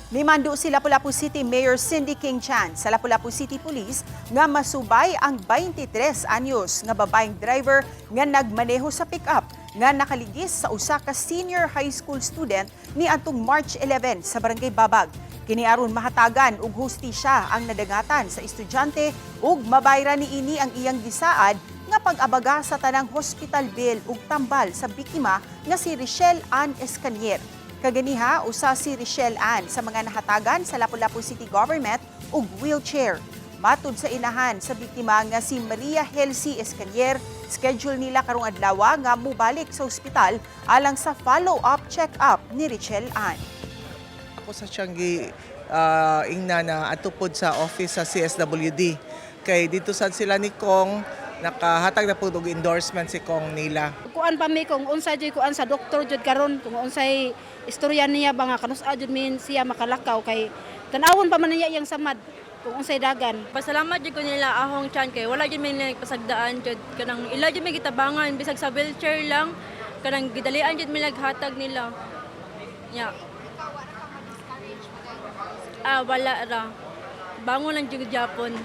Nimando si Lapu-Lapu City Mayor Cindy King Chan sa Lapu-Lapu City Police nga masubay ang 23 anyos nga babaeng driver nga nagmaneho sa pick-up nga nakaligis sa usa ka senior high school student ni atong March 11 sa Barangay Babag. Kini aron mahatagan og hustisya ang nadangatan sa estudyante ug mabayra niini ang iyang gisaad nga pag-abaga sa tanang hospital bill ug tambal sa biktima nga si Richelle Ann Escanier. Kaganiha, usa si Richelle Ann sa mga nahatagan sa Lapu-Lapu City Government ug wheelchair. Matud sa inahan sa biktima nga si Maria Helsi Escanier, schedule nila karong adlaw nga mubalik sa ospital alang sa follow-up check-up ni Richelle Ann. Ako sa Tianggi, ingna na atupod sa office sa CSWD. Kay dito sad sila ni Kong, nakahatag na po og endorsement si Kong nila. Kuan pa mi kung unsa jud kuan sa doktor jud karon kung unsay istorya niya ba nga kanus jud min siya makalakaw kay tan-awon pa man niya iyang samad kung unsay dagan. Pasalamat jud ko nila ahong chan kay wala jud may nagpasagdaan jud kanang ila jud may gitabangan bisag sa wheelchair lang kanang gidalian jud may naghatag nila. Ya. Wala ra. Bangon lang jud Japon.